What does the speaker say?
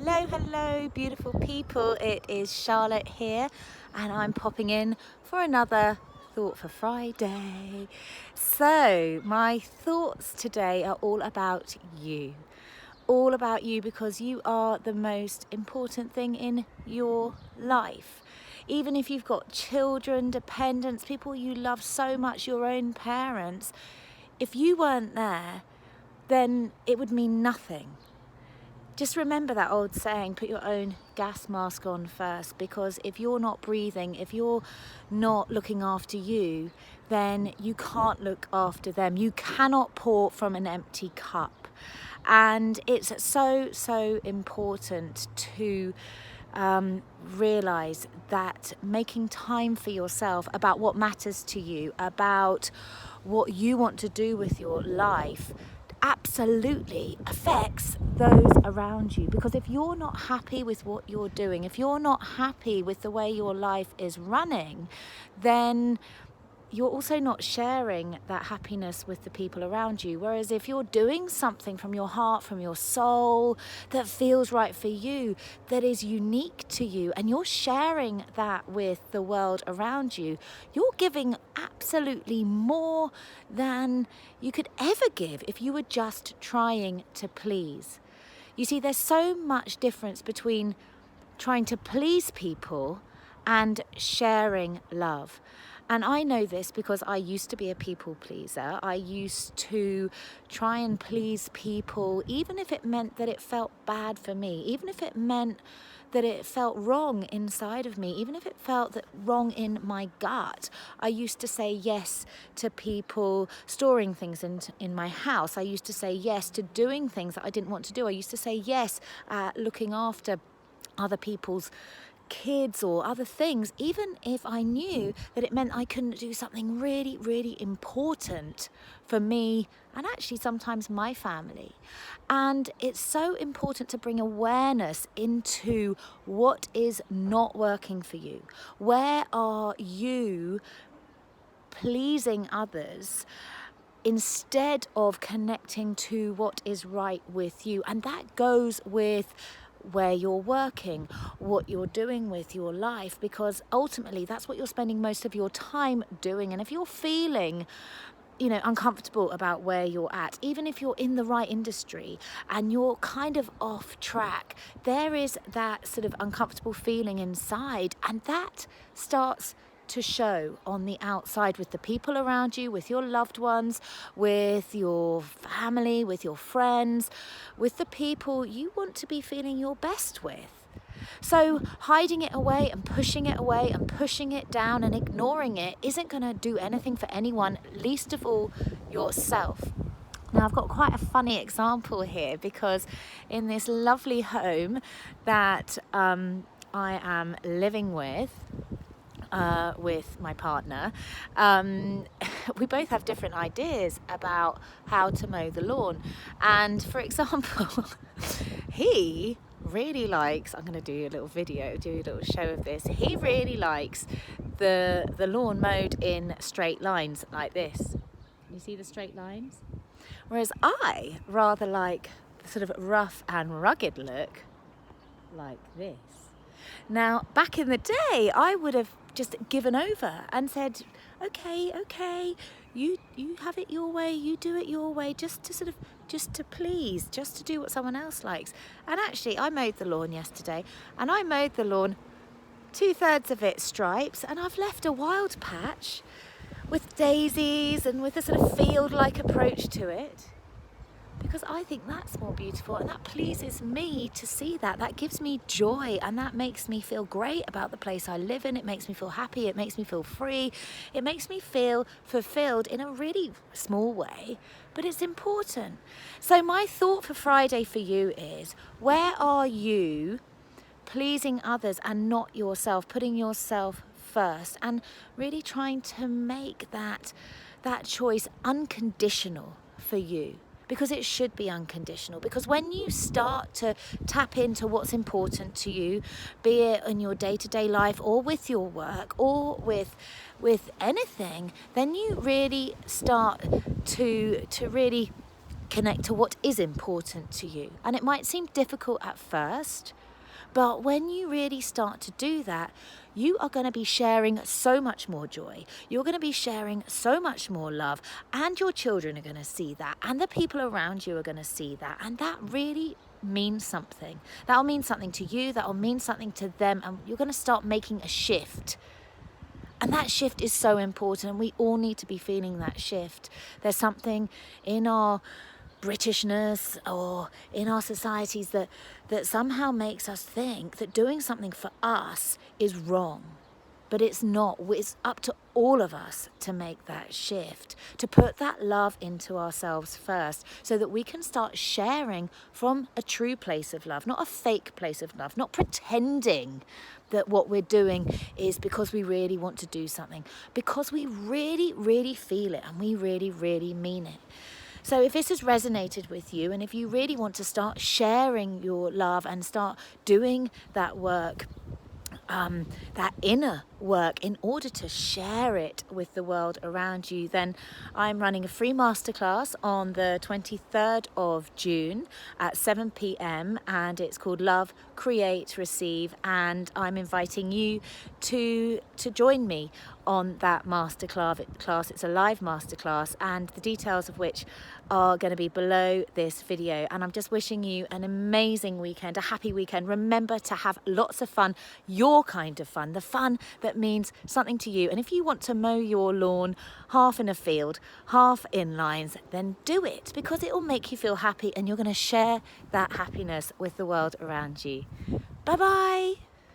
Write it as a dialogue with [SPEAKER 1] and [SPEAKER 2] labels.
[SPEAKER 1] Hello, beautiful people. It is Charlotte here, and I'm popping in for another Thought for Friday. So, my thoughts today are all about you. All about you because you are the most important thing in your life. Even if you've got children, dependents, people you love so much, your own parents, if you weren't there, then it would mean nothing. Just remember that old saying, put your own gas mask on first, because if you're not breathing, if you're not looking after you, then you can't look after them. You cannot pour from an empty cup. And it's so important to realize that making time for yourself about what matters to you, about what you want to do with your life, absolutely affects those around you. Because if you're not happy with what you're doing, if you're not happy with the way your life is running, then you're also not sharing that happiness with the people around you. Whereas if you're doing something from your heart, from your soul, that feels right for you, that is unique to you, and you're sharing that with the world around you, you're giving absolutely more than you could ever give if you were just trying to please. You see, there's so much difference between trying to please people and sharing love. And I know this because I used to be a people pleaser. I used to try and please people, even if it meant that it felt bad for me, even if it meant that it felt wrong inside of me, even if it felt that wrong in my gut. I used to say yes to people storing things in my house. I used to say yes to doing things that I didn't want to do. I used to say yes looking after other people's kids or other things, even if I knew that it meant I couldn't do something really important for me and actually sometimes my family. And it's so important to bring awareness into what is not working for you. Where are you pleasing others instead of connecting to what is right with you? And that goes with where you're working, what you're doing with your life, because ultimately that's what you're spending most of your time doing. And if you're feeling uncomfortable about where you're at, even if you're in the right industry and you're kind of off track, there is that sort of uncomfortable feeling inside, and that starts to show on the outside with the people around you, with your loved ones, with your family, with your friends, with the people you want to be feeling your best with. So hiding it away and pushing it down and ignoring it isn't going to do anything for anyone, least of all yourself. Now, I've got quite a funny example here, because in this lovely home that I am living with my partner, we both have different ideas about how to mow the lawn. And for example, he really likes, I'm going to do a little video, do a little show of this. He really likes the lawn mowed in straight lines like this. You see the straight lines? Whereas I rather like the sort of rough and rugged look like this. Now, back in the day, I would have just given over and said, okay, you have it your way, you do it your way, just to please, just to do what someone else likes. And actually, I mowed the lawn yesterday, and I mowed the lawn 2/3 of it stripes, and I've left a wild patch with daisies and with a sort of field-like approach to it, because I think that's more beautiful, and that pleases me to see that. That gives me joy, and that makes me feel great about the place I live in. It makes me feel happy. It makes me feel free. It makes me feel fulfilled in a really small way, but it's important. So my thought for Friday for you is, where are you pleasing others and not yourself, putting yourself first, and really trying to make that choice unconditional for you? Because it should be unconditional. Because when you start to tap into what's important to you, be it in your day-to-day life or with your work or with anything, then you really start to really connect to what is important to you. And it might seem difficult at first, but when you really start to do that, you are going to be sharing so much more joy. You're going to be sharing so much more love, and your children are going to see that, and the people around you are going to see that. And that really means something. That'll mean something to you, that'll mean something to them, and you're going to start making a shift. And that shift is so important, and we all need to be feeling that shift. There's something in our Britishness or in our societies that somehow makes us think that doing something for us is wrong. But it's not. It's up to all of us to make that shift, to put that love into ourselves first, so that we can start sharing from a true place of love, not a fake place of love, not pretending that what we're doing is because we really want to do something, because we really, really feel it and we really, really mean it. So if this has resonated with you, and if you really want to start sharing your love and start doing that work, that inner work, in order to share it with the world around you, then I'm running a free masterclass on the 23rd of June at 7 p.m. and it's called Love, Create, Receive, and I'm inviting you to join me on that masterclass. It's a live masterclass, and the details of which are going to be below this video. And I'm just wishing you an amazing weekend, a happy weekend. Remember to have lots of fun, your kind of fun, the fun that means something to you. And if you want to mow your lawn half in a field, half in lines, then do it, because it will make you feel happy, and you're going to share that happiness with the world around you. Bye bye.